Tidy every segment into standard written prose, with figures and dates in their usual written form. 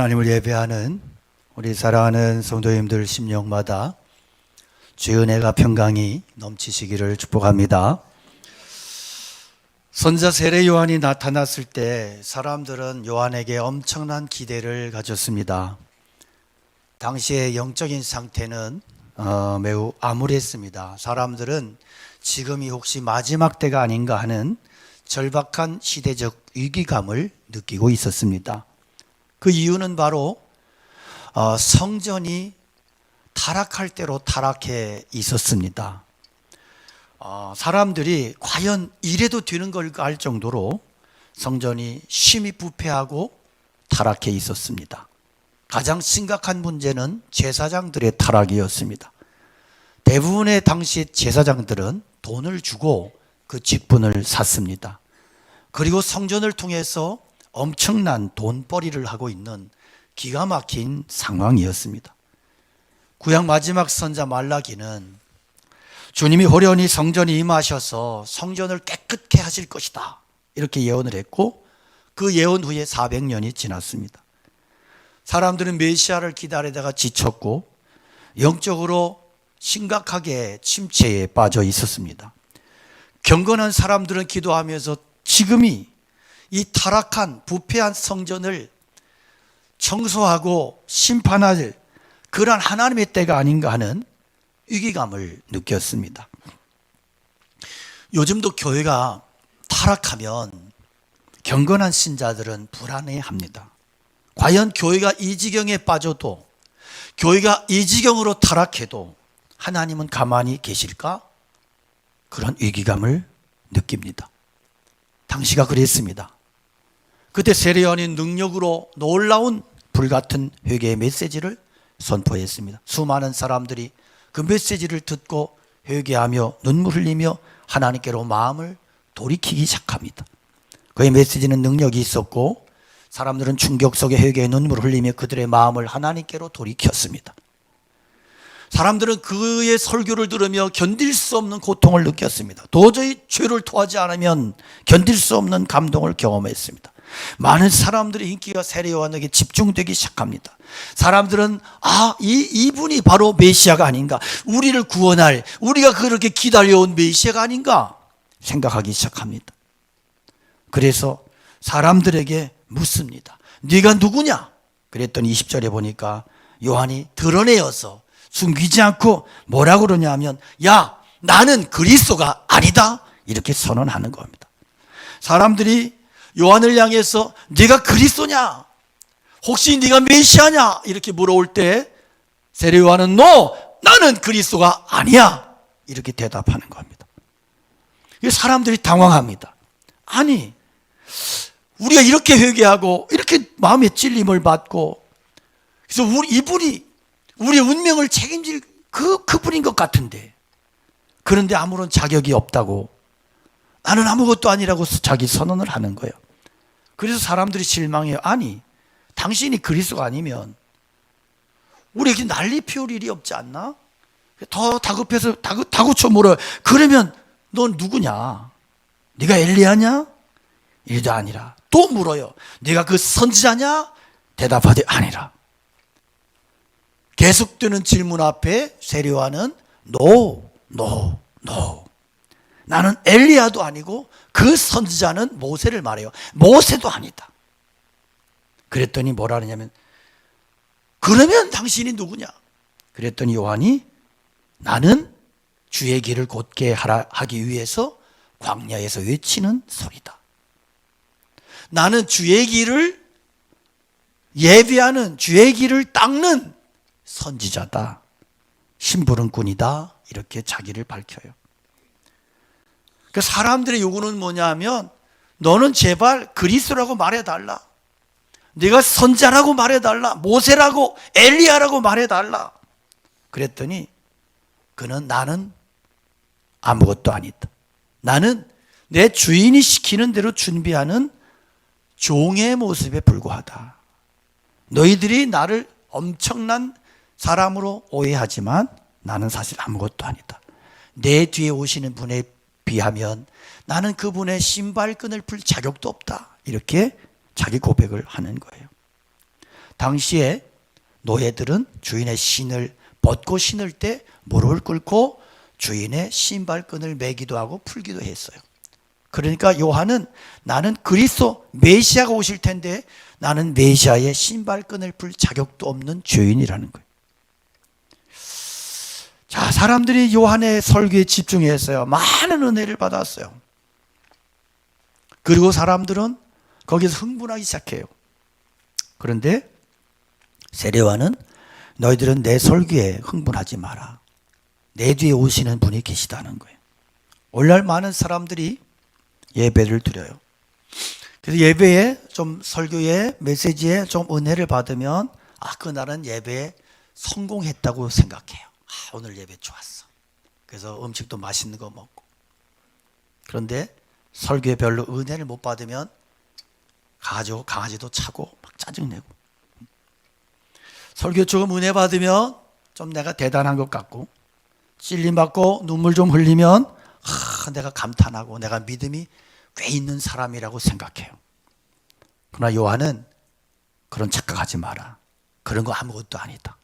하나님을 예배하는 우리 사랑하는 성도님들 심령마다 주의 은혜가 평강이 넘치시기를 축복합니다. 선지자 세례 요한이 나타났을 때 사람들은 요한에게 엄청난 기대를 가졌습니다. 당시의 영적인 상태는 매우 암울했습니다. 사람들은 지금이 혹시 마지막 때가 아닌가 하는 절박한 시대적 위기감을 느끼고 있었습니다. 그 이유는 바로 성전이 타락할 대로 타락해 있었습니다. 사람들이 과연 이래도 되는 걸까 할 정도로 성전이 심히 부패하고 타락해 있었습니다. 가장 심각한 문제는 제사장들의 타락이었습니다. 대부분의 당시 제사장들은 돈을 주고 그 직분을 샀습니다. 그리고 성전을 통해서 엄청난 돈벌이를 하고 있는 기가 막힌 상황이었습니다. 구약 마지막 선자 말라기는 주님이 호련히 성전에 임하셔서 성전을 깨끗게 하실 것이다 이렇게 예언을 했고, 그 예언 후에 400년이 지났습니다. 사람들은 메시아를 기다리다가 지쳤고 영적으로 심각하게 침체에 빠져 있었습니다. 경건한 사람들은 기도하면서 지금이 이 타락한 부패한 성전을 청소하고 심판할 그러한 하나님의 때가 아닌가 하는 위기감을 느꼈습니다. 요즘도 교회가 타락하면 경건한 신자들은 불안해합니다. 과연 교회가 이 지경에 빠져도, 교회가 이 지경으로 타락해도 하나님은 가만히 계실까? 그런 위기감을 느낍니다. 당시가 그랬습니다. 그때 세례 요한이 능력으로 놀라운 불같은 회개의 메시지를 선포했습니다. 수많은 사람들이 그 메시지를 듣고 회개하며 눈물 흘리며 하나님께로 마음을 돌이키기 시작합니다. 그의 메시지는 능력이 있었고 사람들은 충격 속에 회개의 눈물을 흘리며 그들의 마음을 하나님께로 돌이켰습니다. 사람들은 그의 설교를 들으며 견딜 수 없는 고통을 느꼈습니다. 도저히 죄를 토하지 않으면 견딜 수 없는 감동을 경험했습니다. 많은 사람들의 인기가 세례 요한에게 집중되기 시작합니다. 사람들은 이분이 바로 메시아가 아닌가, 우리를 구원할, 우리가 그렇게 기다려온 메시아가 아닌가 생각하기 시작합니다. 그래서 사람들에게 묻습니다. 네가 누구냐? 그랬더니 20절에 보니까 요한이 드러내어서 숨기지 않고 뭐라고 그러냐면, 야, 나는 그리스도가 아니다 이렇게 선언하는 겁니다. 사람들이 요한을 향해서 네가 그리스도냐? 혹시 네가 메시아냐? 이렇게 물어올 때 세례 요한은 나는 그리스도가 아니야 이렇게 대답하는 겁니다. 사람들이 당황합니다. 아니, 우리가 이렇게 회개하고 이렇게 마음의 찔림을 받고, 그래서 이분이 우리의 운명을 책임질 그분인 것 같은데, 그런데 아무런 자격이 없다고, 나는 아무것도 아니라고 자기 선언을 하는 거예요. 그래서 사람들이 실망해요. 아니, 당신이 그리스도가 아니면 우리에게 난리 피울 일이 없지 않나? 더 다급해서 다구쳐 물어요. 그러면 넌 누구냐? 네가 엘리야냐? 이도 아니라 또 물어요. 네가 그 선지자냐? 대답하되 아니라. 계속되는 질문 앞에 세례 요한은 No. 나는 엘리야도 아니고 그 선지자는 모세를 말해요. 모세도 아니다. 그랬더니 뭐라 하냐면, 그러면 당신이 누구냐? 그랬더니 요한이 나는 주의 길을 곧게 하기 위해서 광야에서 외치는 소리다. 나는 주의 길을 예비하는, 주의 길을 닦는 선지자다, 심부름꾼이다 이렇게 자기를 밝혀요. 그 사람들의 요구는 뭐냐 하면, 너는 제발 그리스도라고 말해달라, 네가 선지자라고 말해달라, 모세라고 엘리야라고 말해달라. 그랬더니 그는 나는 아무것도 아니다, 나는 내 주인이 시키는 대로 준비하는 종의 모습에 불과하다. 너희들이 나를 엄청난 사람으로 오해하지만 나는 사실 아무것도 아니다. 내 뒤에 오시는 분에 비하면 나는 그분의 신발끈을 풀 자격도 없다. 이렇게 자기 고백을 하는 거예요. 당시에 노예들은 주인의 신을 벗고 신을 때 무릎을 꿇고 주인의 신발끈을 매기도 하고 풀기도 했어요. 그러니까 요한은 나는 그리스도 메시아가 오실 텐데 나는 메시아의 신발끈을 풀 자격도 없는 죄인이라는 거예요. 자, 사람들이 요한의 설교에 집중했어요. 많은 은혜를 받았어요. 그리고 사람들은 거기서 흥분하기 시작해요. 그런데 세례요한은 너희들은 내 설교에 흥분하지 마라. 내 뒤에 오시는 분이 계시다는 거예요. 오늘날 많은 사람들이 예배를 드려요. 그래서 예배에 좀 설교에 메시지에 좀 은혜를 받으면 그날은 예배에 성공했다고 생각해요. 오늘 예배 좋았어. 그래서 음식도 맛있는 거 먹고. 그런데 설교에 별로 은혜를 못 받으면 강아지도 차고 막 짜증내고. 설교 조금 은혜 받으면 좀 내가 대단한 것 같고, 찔림 받고 눈물 좀 흘리면 내가 감탄하고 내가 믿음이 꽤 있는 사람이라고 생각해요. 그러나 요한은 그런 착각하지 마라. 그런 거 아무것도 아니다.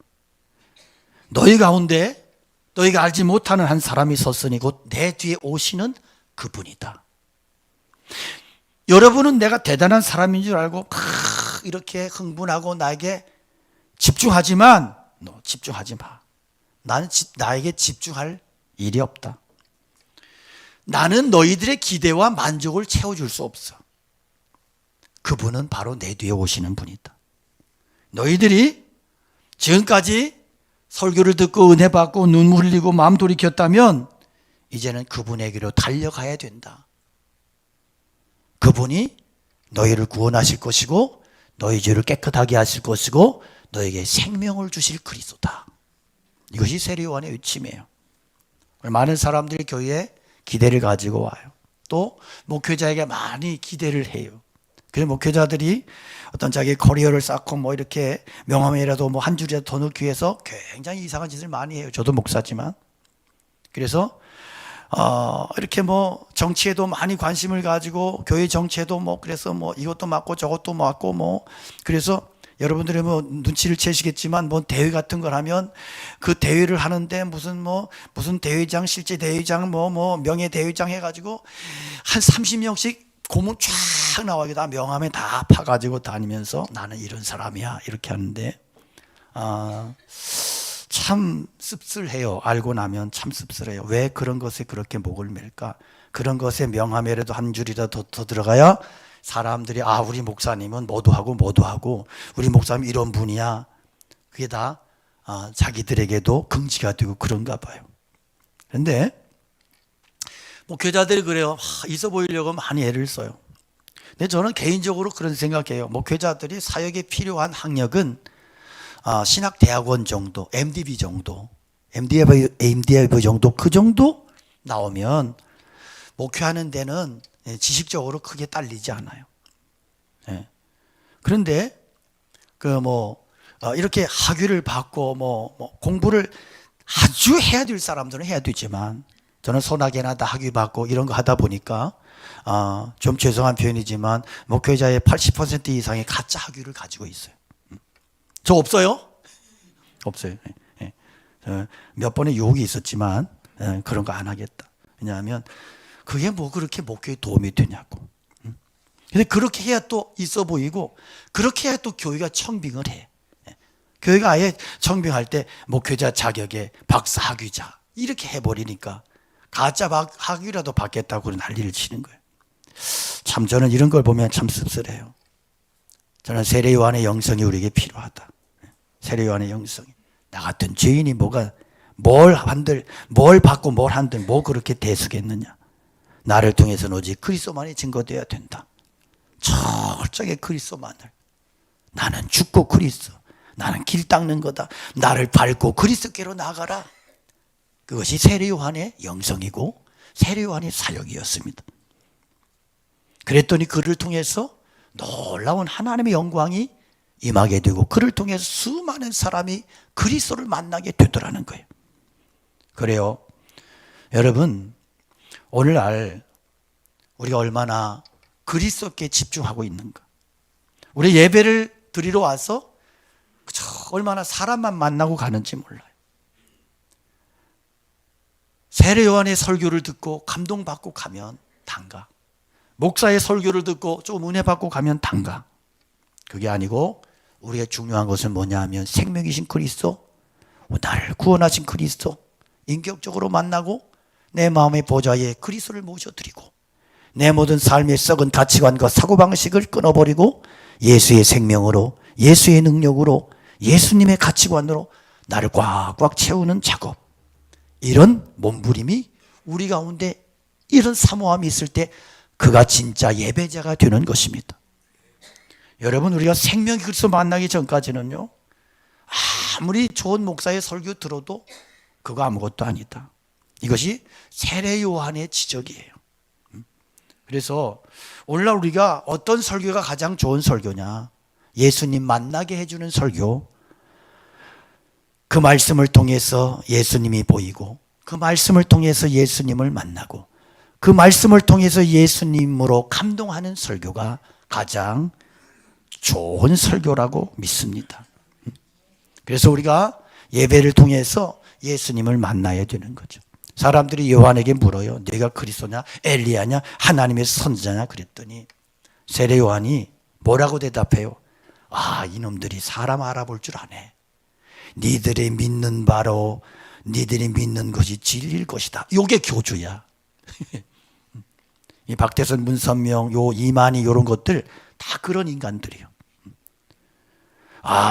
너희 가운데 너희가 알지 못하는 한 사람이 섰으니 곧 내 뒤에 오시는 그분이다. 여러분은 내가 대단한 사람인 줄 알고 이렇게 흥분하고 나에게 집중하지만 너 집중하지 마. 나에게 집중할 일이 없다. 나는 너희들의 기대와 만족을 채워줄 수 없어. 그분은 바로 내 뒤에 오시는 분이다. 너희들이 지금까지 설교를 듣고 은혜 받고 눈물 흘리고 마음 돌이켰다면 이제는 그분에게로 달려가야 된다. 그분이 너희를 구원하실 것이고 너희 죄를 깨끗하게 하실 것이고 너에게 생명을 주실 그리스도다. 이것이 세례요한의 외침이에요. 많은 사람들이 교회에 기대를 가지고 와요. 또 목회자에게 많이 기대를 해요. 그래서 목회자들이 어떤 자기 커리어를 쌓고 뭐 이렇게 명함이라도 뭐 한 줄이라도 더 넣기 위해서 굉장히 이상한 짓을 많이 해요. 저도 목사지만. 그래서 이렇게 뭐 정치에도 많이 관심을 가지고 교회 정치에도 뭐 그래서 뭐 이것도 맡고 저것도 맡고 뭐 그래서 여러분들이 뭐 눈치를 채시겠지만 뭐 대회 같은 걸 하면 그 대회를 하는데 무슨 대회장 실제 대회장 뭐 명예 대회장 해가지고 한 30명씩 고문 쫙 나와요. 다 명함에 다 파가지고 다니면서 나는 이런 사람이야 이렇게 하는데 참 씁쓸해요. 알고 나면 참 씁쓸해요. 왜 그런 것에 그렇게 목을 맬까? 그런 것에 명함에라도 한 줄이라도 더 들어가야 사람들이 우리 목사님은 뭐도 하고 우리 목사님 이런 분이야. 그게 다 자기들에게도 긍지가 되고 그런가 봐요. 그런데 목회자들이 그래요. 있어 보이려고 많이 애를 써요. 근데 저는 개인적으로 그런 생각해요. 목회자들이 사역에 필요한 학력은 신학대학원 정도, MDB 정도, MDB 정도 그 정도 나오면 목회하는 데는 지식적으로 크게 딸리지 않아요. 그런데 이렇게 학위를 받고 공부를 아주 해야 될 사람들은 해야 되지만 저는 소나게나 다 학위 받고 이런 거 하다 보니까 좀 죄송한 표현이지만 목회자의 80% 이상이 가짜 학위를 가지고 있어요. 저 없어요? 없어요. 몇 번의 유혹이 있었지만 그런 거 안 하겠다. 왜냐하면 그게 뭐 그렇게 목회에 도움이 되냐고. 근데 그렇게 해야 또 있어 보이고 그렇게 해야 또 교회가 청빙을 해. 교회가 아예 청빙할 때 목회자 자격에 박사 학위자 이렇게 해버리니까 가짜 학위라도 받겠다고 난리를 치는 거예요. 참 저는 이런 걸 보면 참 씁쓸해요. 저는 세례요한의 영성이 우리에게 필요하다. 세례요한의 영성이. 나 같은 죄인이 뭘 받고 뭘 한들 뭐 그렇게 대수겠느냐. 나를 통해서는 오직 그리스도만이 증거되어야 된다. 철저하게 그리스도만을. 나는 죽고 그리스도. 나는 길 닦는 거다. 나를 밟고 그리스도께로 나가라. 그것이 세례요한의 영성이고 세례요한의 사역이었습니다. 그랬더니 그를 통해서 놀라운 하나님의 영광이 임하게 되고 그를 통해서 수많은 사람이 그리스도를 만나게 되더라는 거예요. 그래요. 여러분, 오늘날 우리가 얼마나 그리스도께 집중하고 있는가. 우리 예배를 드리러 와서 얼마나 사람만 만나고 가는지 몰라요. 세례 요한의 설교를 듣고 감동받고 가면 단가. 목사의 설교를 듣고 좀 은혜 받고 가면 단가. 그게 아니고 우리의 중요한 것은 뭐냐 하면 생명이신 그리스도, 나를 구원하신 그리스도 인격적으로 만나고 내 마음의 보좌에 그리스도를 모셔드리고 내 모든 삶의 썩은 가치관과 사고방식을 끊어버리고 예수의 생명으로, 예수의 능력으로, 예수님의 가치관으로 나를 꽉꽉 채우는 작업. 이런 몸부림이 우리 가운데 이런 사모함이 있을 때 그가 진짜 예배자가 되는 것입니다. 여러분, 우리가 생명의 그리스도 만나기 전까지는요, 아무리 좋은 목사의 설교 들어도 그거 아무것도 아니다. 이것이 세례 요한의 지적이에요. 그래서 오늘날 우리가 어떤 설교가 가장 좋은 설교냐? 예수님 만나게 해주는 설교. 그 말씀을 통해서 예수님이 보이고 그 말씀을 통해서 예수님을 만나고 그 말씀을 통해서 예수님으로 감동하는 설교가 가장 좋은 설교라고 믿습니다. 그래서 우리가 예배를 통해서 예수님을 만나야 되는 거죠. 사람들이 요한에게 물어요. 네가 그리스도냐, 엘리야냐, 하나님의 선지자냐 그랬더니 세례 요한이 뭐라고 대답해요? 이놈들이 사람 알아볼 줄 아네. 니들이 믿는 바로 니들이 믿는 것이 진리일 것이다. 요게 교주야. 이 박태선, 문선명, 요 이만희 요런 것들 다 그런 인간들이에요.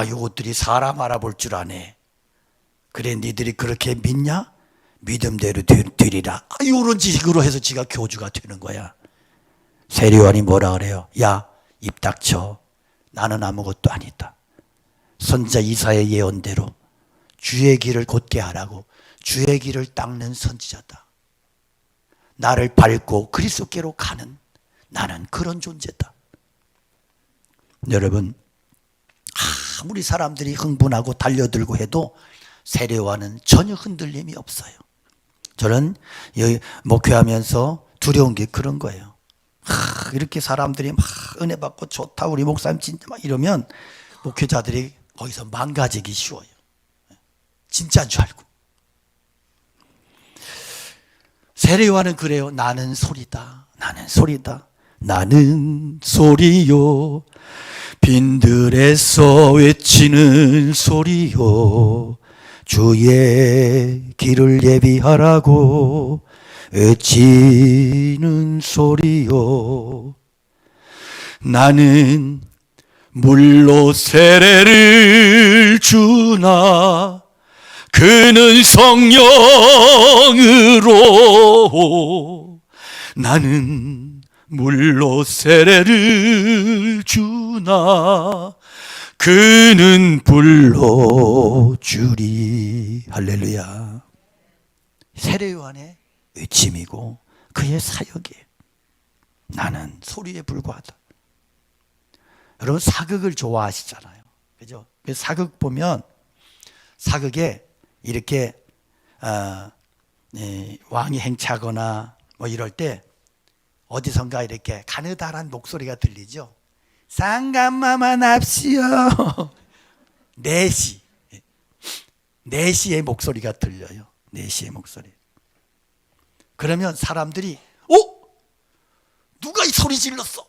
요것들이 사람 알아볼 줄 아네. 그래 니들이 그렇게 믿냐? 믿음대로 되리라. 요런 지식으로 해서 지가 교주가 되는 거야. 세례 요한이 뭐라 그래요? 야, 입 닥쳐. 나는 아무것도 아니다. 선지자 이사야의 예언대로 주의 길을 곧게 하라고 주의 길을 닦는 선지자다. 나를 밟고 그리스도께로 가는 나는 그런 존재다. 여러분, 아무리 사람들이 흥분하고 달려들고 해도 세례 요한은 전혀 흔들림이 없어요. 저는 여기 목회하면서 두려운 게 그런 거예요. 이렇게 사람들이 막 은혜 받고 좋다 우리 목사님 진짜 막 이러면 목회자들이 거기서 망가지기 쉬워요. 진짜인 줄 알고. 세례 요한은 그래요. 나는 소리다. 나는 소리다. 나는 소리요. 빈들에서 외치는 소리요. 주의 길을 예비하라고 외치는 소리요. 나는 물로 세례를 주나 그는 성령으로. 나는 물로 세례를 주나 그는 불로 주리. 할렐루야. 세례 요한의 외침이고 그의 사역이에요. 나는 소리에 불과하다. 여러분 사극을 좋아하시잖아요. 그죠? 사극 보면 사극에 이렇게 왕이 행차하거나 뭐 이럴 때 어디선가 이렇게 가느다란 목소리가 들리죠. 상감마마 납시오. 내시의 목소리가 들려요. 내시의 목소리. 그러면 사람들이 누가 이 소리 질렀어?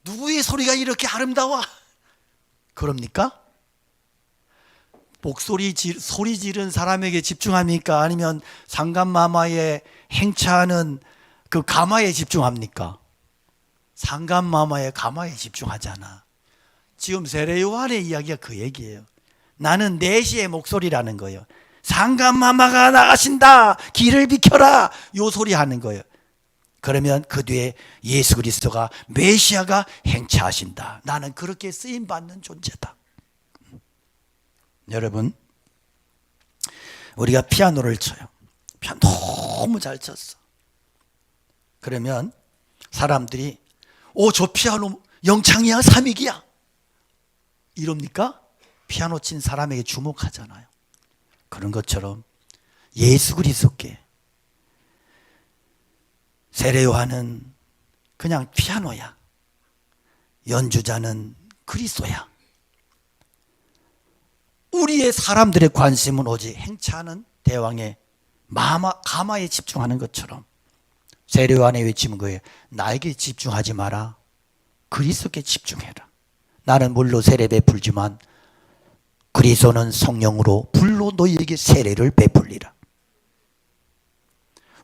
누구의 소리가 이렇게 아름다워? 그럽니까? 소리 지른 사람에게 집중합니까? 아니면 상감마마의 행차하는 그 가마에 집중합니까? 상감마마의 가마에 집중하잖아. 지금 세례 요한의 이야기가 그 얘기예요. 나는 내시의 목소리라는 거예요. 상감마마가 나가신다. 길을 비켜라. 요 소리 하는 거예요. 그러면 그 뒤에 예수 그리스도가 메시아가 행차하신다. 나는 그렇게 쓰임받는 존재다. 여러분, 우리가 피아노를 쳐요. 피아노 너무 잘 쳤어. 그러면 사람들이 저 피아노 영창이야 삼익이야 이럽니까? 피아노 친 사람에게 주목하잖아요. 그런 것처럼 예수 그리스도께 세례 요한은 그냥 피아노야. 연주자는 그리스도야. 우리의 사람들의 관심은 오직 행차하는 대왕의 가마에 집중하는 것처럼 세례요한의 외침은 거예요. 나에게 집중하지 마라. 그리스도께 집중해라. 나는 물로 세례 베풀지만 그리스도는 성령으로 불로 너희에게 세례를 베풀리라.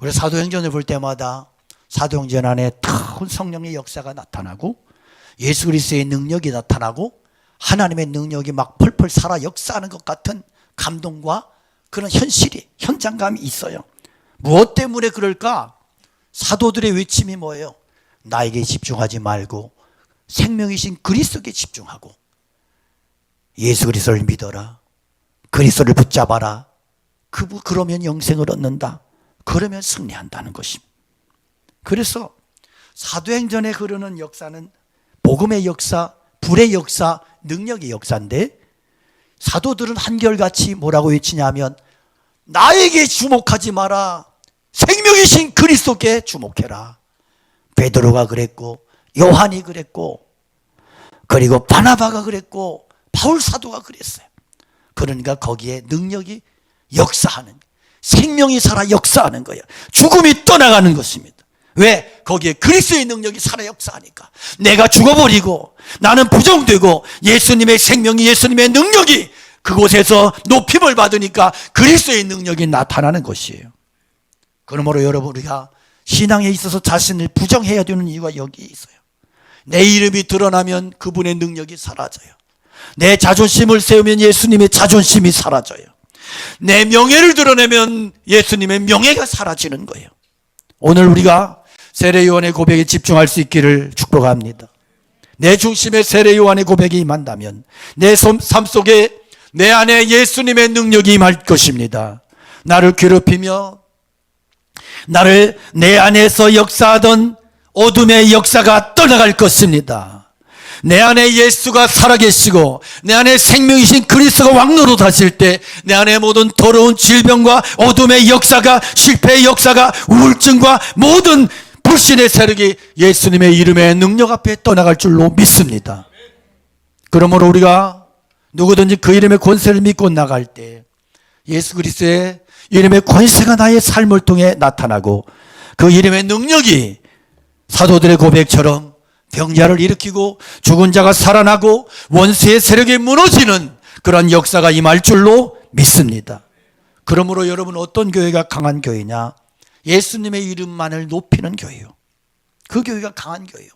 우리 사도행전을 볼 때마다 사도행전 안에 큰 성령의 역사가 나타나고 예수 그리스도의 능력이 나타나고 하나님의 능력이 막 펄펄 살아 역사하는 것 같은 감동과 그런 현장감이 있어요. 무엇 때문에 그럴까? 사도들의 외침이 뭐예요? 나에게 집중하지 말고 생명이신 그리스도께 집중하고 예수 그리스도를 믿어라. 그리스도를 붙잡아라. 그러면 영생을 얻는다. 그러면 승리한다는 것입니다. 그래서 사도행전에 흐르는 역사는 복음의 역사, 불의 역사, 능력의 역사인데 사도들은 한결같이 뭐라고 외치냐면 나에게 주목하지 마라. 생명이신 그리스도께 주목해라. 베드로가 그랬고 요한이 그랬고 그리고 바나바가 그랬고 바울 사도가 그랬어요. 그러니까 거기에 능력이 역사하는, 생명이 살아 역사하는 거예요. 죽음이 떠나가는 것입니다. 왜? 거기에 그리스도의 능력이 살아 역사하니까. 내가 죽어버리고 나는 부정되고 예수님의 생명이, 예수님의 능력이 그곳에서 높임을 받으니까 그리스도의 능력이 나타나는 것이에요. 그러므로 여러분, 우리가 신앙에 있어서 자신을 부정해야 되는 이유가 여기 있어요. 내 이름이 드러나면 그분의 능력이 사라져요. 내 자존심을 세우면 예수님의 자존심이 사라져요. 내 명예를 드러내면 예수님의 명예가 사라지는 거예요. 오늘 우리가 세례요한의 고백에 집중할 수 있기를 축복합니다. 내 중심에 세례요한의 고백이 임한다면 내 삶 속에 내 안에 예수님의 능력이 임할 것입니다. 나를 괴롭히며 나를 내 안에서 역사하던 어둠의 역사가 떠나갈 것입니다. 내 안에 예수가 살아계시고 내 안에 생명이신 그리스도가 왕노릇하실 때 내 안에 모든 더러운 질병과 어둠의 역사가, 실패의 역사가, 우울증과 모든 불신의 세력이 예수님의 이름의 능력 앞에 떠나갈 줄로 믿습니다. 그러므로 우리가 누구든지 그 이름의 권세를 믿고 나갈 때 예수 그리스도의 이름의 권세가 나의 삶을 통해 나타나고 그 이름의 능력이 사도들의 고백처럼 병자를 일으키고 죽은 자가 살아나고 원수의 세력이 무너지는 그런 역사가 임할 줄로 믿습니다. 그러므로 여러분, 어떤 교회가 강한 교회냐? 예수님의 이름만을 높이는 교회요. 그 교회가 강한 교회요.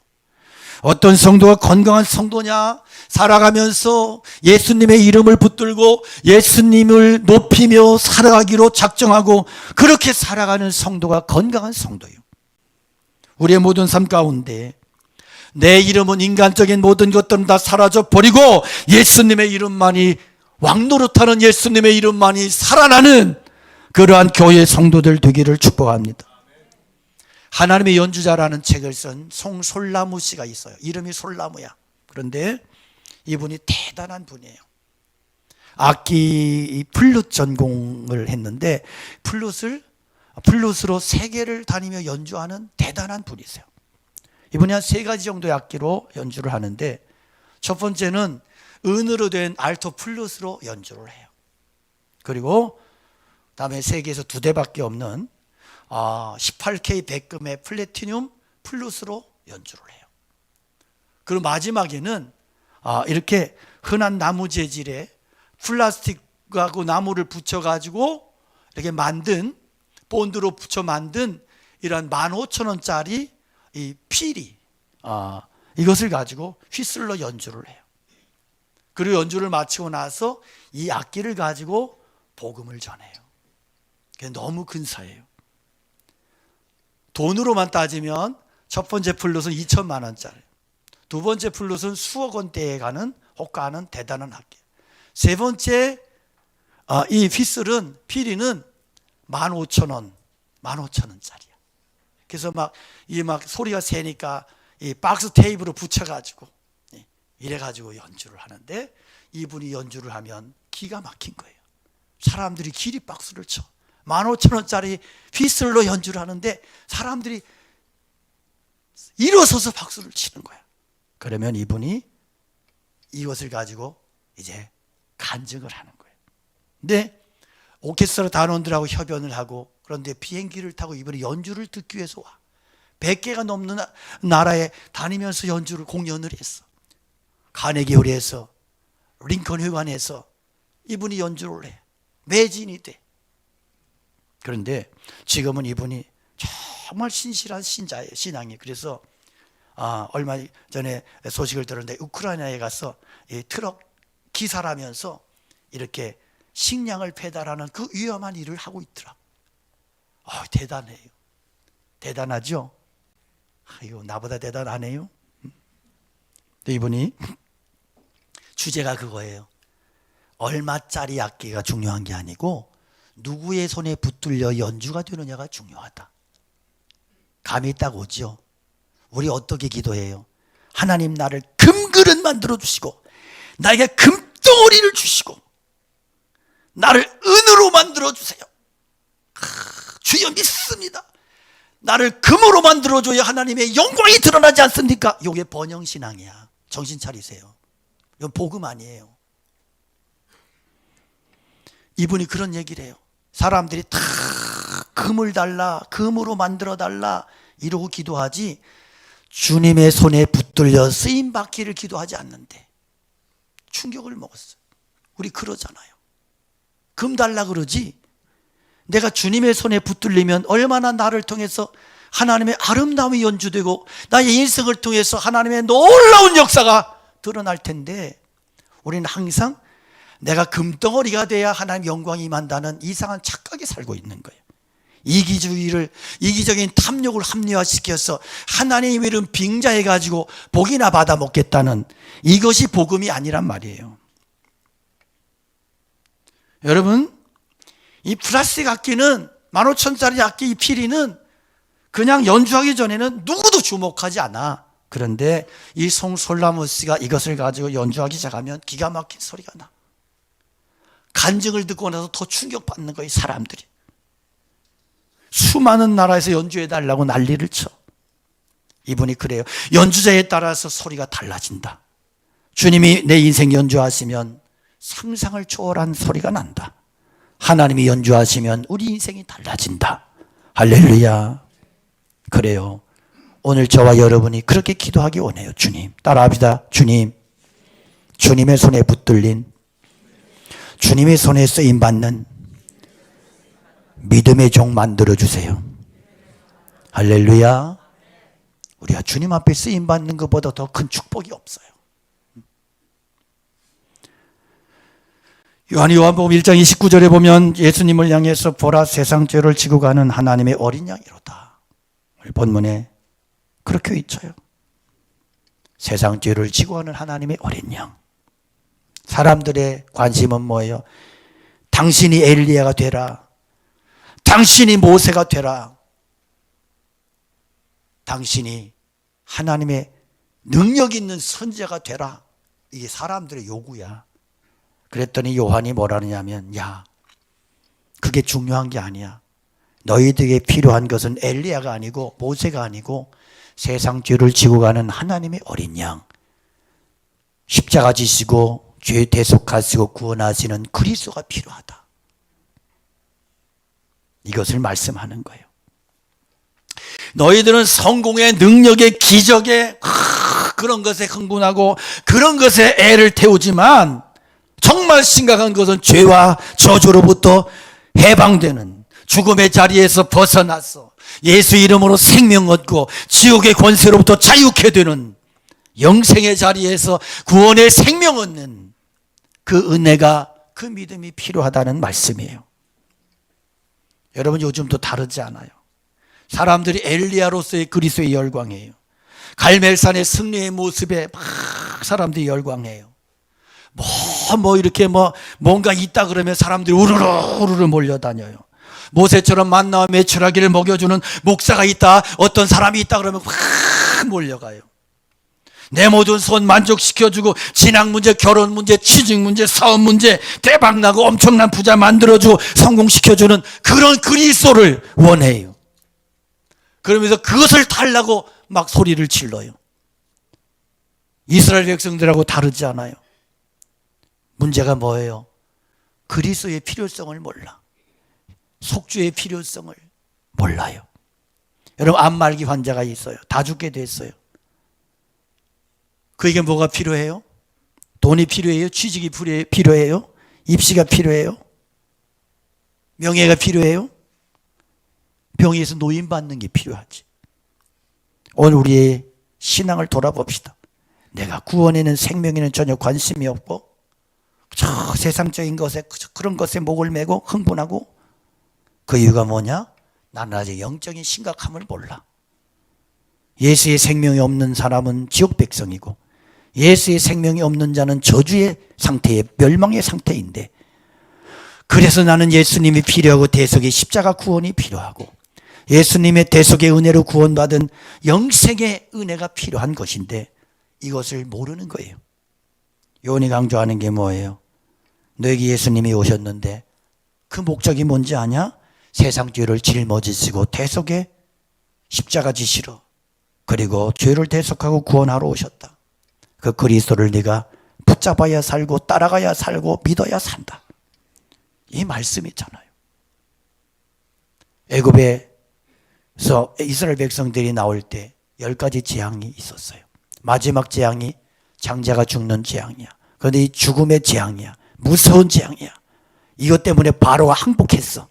어떤 성도가 건강한 성도냐? 살아가면서 예수님의 이름을 붙들고 예수님을 높이며 살아가기로 작정하고 그렇게 살아가는 성도가 건강한 성도예요. 우리의 모든 삶 가운데 내 이름은 인간적인 모든 것들은 다 사라져 버리고 예수님의 이름만이 왕노릇하는, 예수님의 이름만이 살아나는 그러한 교회 성도들 되기를 축복합니다. 하나님의 연주자라는 책을 쓴 송솔나무 씨가 있어요. 이름이 솔나무야. 그런데 이분이 대단한 분이에요. 악기 플룻 전공을 했는데 플룻으로 세계를 다니며 연주하는 대단한 분이세요. 이분이 한 3가지 정도의 악기로 연주를 하는데 첫 번째는 은으로 된 알토 플룻으로 연주를 해요. 그리고 다음에 세계에서 2대밖에 없는 18K 백금의 플래티늄 플룻으로 연주를 해요. 그리고 마지막에는 이렇게 흔한 나무 재질의 플라스틱하고 나무를 붙여가지고 이렇게 만든, 본드로 붙여 만든 이런 15,000원짜리 이 피리, 이것을 가지고 휘슬러 연주를 해요. 그리고 연주를 마치고 나서 이 악기를 가지고 복음을 전해요. 그게 너무 근사해요. 돈으로만 따지면 첫 번째 플룻은 2천만 원짜리, 두 번째 플룻은 수억 원대에 가는 호가하는 대단한 악기, 세 번째 이 휘슬은, 피리는 15,000원, 15,000원짜리야. 그래서 막 소리가 세니까 이 박스 테이프로 붙여가지고 이래가지고 연주를 하는데 이분이 연주를 하면 기가 막힌 거예요. 사람들이 기립박수를 쳐. 15,000원짜리 휘슬로 연주를 하는데 사람들이 일어서서 박수를 치는 거야. 그러면 이분이 이것을 가지고 이제 간증을 하는 거예요. 근데 오케스트라 단원들하고 협연을 하고, 그런데 비행기를 타고 이번에 연주를 듣기 위해서 와. 100개가 넘는 나라에 다니면서 연주를 공연을 했어. 카네기홀에서, 링컨 회관에서 이분이 연주를 해. 매진이 돼. 그런데 지금은 이분이 정말 신실한 신자예요. 신앙이. 그래서 얼마 전에 소식을 들었는데 우크라이나에 가서 이 트럭 기사라면서 이렇게 식량을 배달하는 그 위험한 일을 하고 있더라. 대단해요. 대단하죠? 이거 나보다 대단하네요. 근데 이분이 주제가 그거예요. 얼마짜리 악기가 중요한 게 아니고 누구의 손에 붙들려 연주가 되느냐가 중요하다. 감이 딱 오죠. 우리 어떻게 기도해요? 하나님, 나를 금그릇 만들어 주시고 나에게 금덩어리를 주시고 나를 은으로 만들어 주세요. 주여 믿습니다. 나를 금으로 만들어줘야 하나님의 영광이 드러나지 않습니까? 이게 번영신앙이야. 정신 차리세요. 이건 복음 아니에요. 이분이 그런 얘기를 해요. 사람들이 다 금을 달라, 금으로 만들어 달라 이러고 기도하지 주님의 손에 붙들려 쓰임 받기를 기도하지 않는데 충격을 먹었어요. 우리 그러잖아요. 금 달라 그러지, 내가 주님의 손에 붙들리면 얼마나 나를 통해서 하나님의 아름다움이 연주되고 나의 인생을 통해서 하나님의 놀라운 역사가 드러날 텐데, 우리는 항상 내가 금덩어리가 돼야 하나님 영광이 임한다는 이상한 착각에 살고 있는 거예요. 이기적인 탐욕을 합리화시켜서 하나님의 이름 빙자해가지고 복이나 받아 먹겠다는, 이것이 복음이 아니란 말이에요. 여러분, 이 플라스틱 악기는 15,000짜리 악기, 이 피리는 그냥 연주하기 전에는 누구도 주목하지 않아. 그런데 이 송솔라무스가 이것을 가지고 연주하기 시작하면 기가 막힌 소리가 나. 간증을 듣고 나서 더 충격받는 거예요. 사람들이 수많은 나라에서 연주해달라고 난리를 쳐. 이분이 그래요. 연주자에 따라서 소리가 달라진다. 주님이 내 인생 연주하시면 상상을 초월한 소리가 난다. 하나님이 연주하시면 우리 인생이 달라진다. 할렐루야. 그래요. 오늘 저와 여러분이 그렇게 기도하기 원해요. 주님, 따라합시다. 주님, 주님의 손에 붙들린, 주님의 손에 쓰임받는 믿음의 종 만들어주세요. 할렐루야. 우리가 주님 앞에 쓰임받는 것보다 더 큰 축복이 없어요. 요한복음 1장 29절에 보면 예수님을 향해서 보라, 세상 죄를 지고 가는 하나님의 어린 양이로다. 본문에 그렇게 있어요. 세상 죄를 지고 가는 하나님의 어린 양. 사람들의 관심은 뭐예요? 당신이 엘리야가 되라, 당신이 모세가 되라, 당신이 하나님의 능력 있는 선지자가 되라. 이게 사람들의 요구야. 그랬더니 요한이 뭐라느냐면, 야, 그게 중요한 게 아니야. 너희들에게 필요한 것은 엘리야가 아니고 모세가 아니고 세상 죄를 지고 가는 하나님의 어린 양, 십자가 지시고 죄 대속하시고 구원하시는 그리스도가 필요하다. 이것을 말씀하는 거예요. 너희들은 성공의 능력의 기적의 그런 것에 흥분하고 그런 것에 애를 태우지만 정말 심각한 것은 죄와 저주로부터 해방되는, 죽음의 자리에서 벗어나서 예수 이름으로 생명 얻고 지옥의 권세로부터 자유케 되는, 영생의 자리에서 구원의 생명 얻는 그 은혜가, 그 믿음이 필요하다는 말씀이에요. 여러분, 요즘도 다르지 않아요. 사람들이 엘리야로서의 그리스도의 열광이에요. 갈멜산의 승리의 모습에 막 사람들이 열광해요. 이렇게 뭔가 있다 그러면 사람들이 우르르 몰려다녀요. 모세처럼 만나와 메추라기를 먹여주는 목사가 있다, 어떤 사람이 있다 그러면 확 몰려가요. 내 모든 손 만족시켜주고 진학 문제, 결혼 문제, 취직 문제, 사업 문제 대박나고 엄청난 부자 만들어주고 성공시켜주는 그런 그리스도를 원해요. 그러면서 그것을 달라고 막 소리를 질러요. 이스라엘 백성들하고 다르지 않아요. 문제가 뭐예요? 그리스도의 필요성을 몰라. 속주의 필요성을 몰라요. 여러분, 암말기 환자가 있어요. 다 죽게 됐어요. 그에게 뭐가 필요해요? 돈이 필요해요? 취직이 필요해요? 입시가 필요해요? 명예가 필요해요? 병에서 노인받는 게 필요하지. 오늘 우리의 신앙을 돌아봅시다. 내가 구원에는 생명에는 전혀 관심이 없고 저 세상적인 것에 그런 것에 목을 메고 흥분하고, 그 이유가 뭐냐? 나는 아직 영적인 심각함을 몰라. 예수의 생명이 없는 사람은 지옥 백성이고 예수의 생명이 없는 자는 저주의 상태에, 멸망의 상태인데, 그래서 나는 예수님이 필요하고 대속의 십자가 구원이 필요하고 예수님의 대속의 은혜로 구원받은 영생의 은혜가 필요한 것인데 이것을 모르는 거예요. 요한이 강조하는 게 뭐예요? 너에게 예수님이 오셨는데 그 목적이 뭔지 아냐? 세상 죄를 짊어지시고 대속의 십자가 지시러, 그리고 죄를 대속하고 구원하러 오셨다. 그 그리스도를 네가 붙잡아야 살고 따라가야 살고 믿어야 산다. 이 말씀이잖아요. 애굽에서 이스라엘 백성들이 나올 때 10가지 재앙이 있었어요. 마지막 재앙이 장자가 죽는 재앙이야. 그런데 이 죽음의 재앙이야. 무서운 재앙이야. 이것 때문에 바로가 항복했어.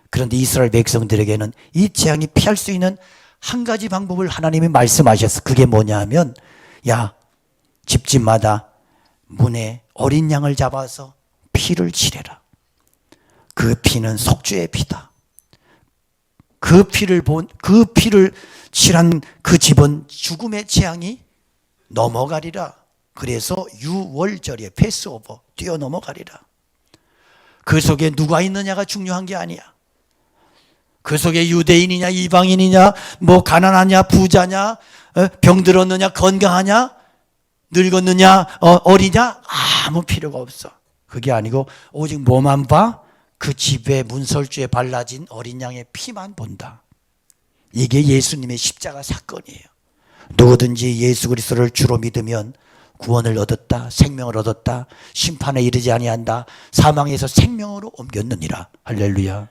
그런데 이스라엘 백성들에게는 이 재앙이 피할 수 있는 한 가지 방법을 하나님이 말씀하셨어. 그게 뭐냐 하면, 야, 집집마다 문에 어린 양을 잡아서 피를 칠해라. 그 피는 속죄의 피다. 그 피를 칠한 그 집은 죽음의 재앙이 넘어가리라. 그래서 유월절에 패스오버 뛰어넘어가리라. 그 속에 누가 있느냐가 중요한 게 아니야. 그 속에 유대인이냐 이방인이냐, 뭐 가난하냐 부자냐, 병들었느냐 건강하냐, 늙었느냐 어리냐, 아무 필요가 없어. 그게 아니고 오직 뭐만 봐? 그 집에 문설주에 발라진 어린 양의 피만 본다. 이게 예수님의 십자가 사건이에요. 누구든지 예수 그리스도를 주로 믿으면 구원을 얻었다, 생명을 얻었다, 심판에 이르지 아니한다, 사망에서 생명으로 옮겼느니라. 할렐루야.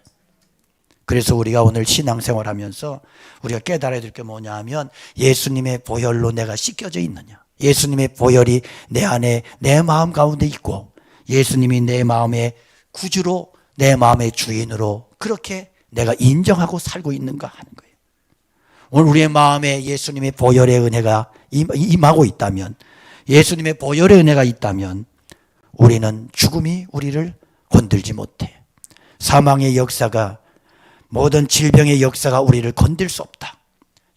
그래서 우리가 오늘 신앙생활하면서 우리가 깨달아야 될 게 뭐냐 하면, 예수님의 보혈로 내가 씻겨져 있느냐, 예수님의 보혈이 내 안에 내 마음 가운데 있고 예수님이 내 마음의 구주로, 내 마음의 주인으로 그렇게 내가 인정하고 살고 있는가 하는 거예요. 오늘 우리의 마음에 예수님의 보혈의 은혜가 임하고 있다면, 예수님의 보혈의 은혜가 있다면 우리는 죽음이 우리를 건들지 못해. 사망의 역사가, 모든 질병의 역사가 우리를 건들 수 없다.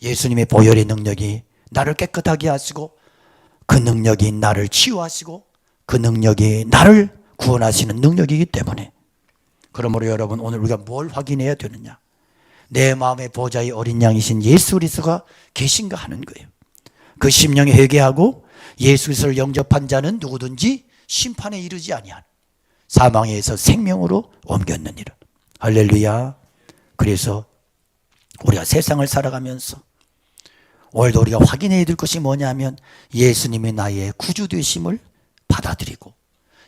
예수님의 보혈의 능력이 나를 깨끗하게 하시고 그 능력이 나를 치유하시고 그 능력이 나를 구원하시는 능력이기 때문에, 그러므로 여러분, 오늘 우리가 뭘 확인해야 되느냐? 내 마음의 보좌의 어린 양이신 예수 그리스도가 계신가 하는 거예요. 그 심령에 회개하고 예수 그리스도를 영접한 자는 누구든지 심판에 이르지 아니하는, 사망에서 생명으로 옮겼느니라. 할렐루야. 그래서 우리가 세상을 살아가면서 오늘도 우리가 확인해야 될 것이 뭐냐면, 예수님이 나의 구주 되심을 받아들이고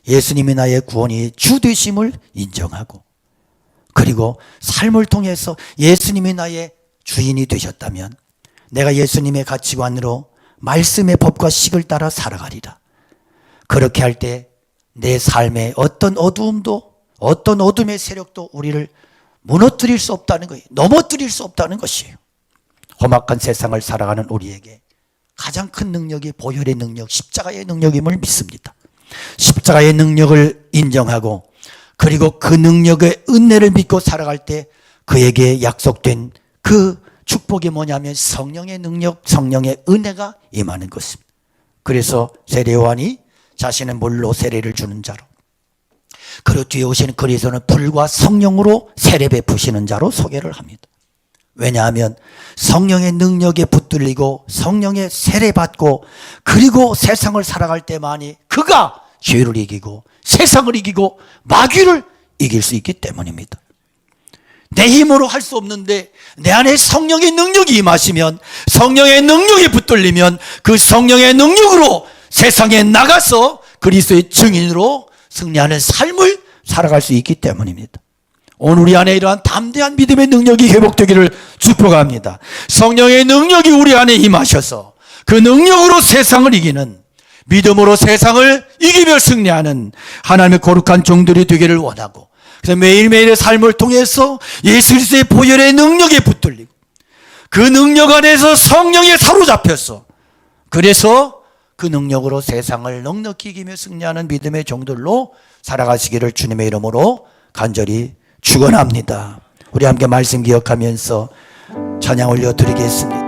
예수님이 나의 구원이 주 되심을 인정하고, 그리고 삶을 통해서 예수님이 나의 주인이 되셨다면 내가 예수님의 가치관으로 말씀의 법과 식을 따라 살아가리라. 그렇게 할 때 내 삶에 어떤 어두움도, 어떤 어둠의 세력도 우리를 무너뜨릴 수 없다는 거예요. 넘어뜨릴 수 없다는 것이에요. 험악한 세상을 살아가는 우리에게 가장 큰 능력이 보혈의 능력, 십자가의 능력임을 믿습니다. 십자가의 능력을 인정하고, 그리고 그 능력의 은혜를 믿고 살아갈 때 그에게 약속된 그 축복이 뭐냐면 성령의 능력, 성령의 은혜가 임하는 것입니다. 그래서 세례 요한이 자신의 물로 세례를 주는 자로, 그리고 뒤에 오시는 그리스도는 불과 성령으로 세례 베푸시는 자로 소개를 합니다. 왜냐하면 성령의 능력에 붙들리고 성령의 세례 받고, 그리고 세상을 살아갈 때만이 그가 죄를 이기고 세상을 이기고 마귀를 이길 수 있기 때문입니다. 내 힘으로 할 수 없는데 내 안에 성령의 능력이 임하시면, 성령의 능력에 붙들리면 그 성령의 능력으로 세상에 나가서 그리스도의 증인으로 승리하는 삶을 살아갈 수 있기 때문입니다. 오늘 우리 안에 이러한 담대한 믿음의 능력이 회복되기를 축복합니다. 성령의 능력이 우리 안에 임하셔서 그 능력으로 세상을 이기는, 믿음으로 세상을 이기며 승리하는 하나님의 거룩한 종들이 되기를 원하고, 그래서 매일매일의 삶을 통해서 예수 그리스도의 보혈의 능력에 붙들리고 그 능력 안에서 성령에 사로잡혀서, 그래서 그 능력으로 세상을 넉넉히 이기며 승리하는 믿음의 종들로 살아가시기를 주님의 이름으로 간절히 축원합니다. 우리 함께 말씀 기억하면서 찬양 올려드리겠습니다.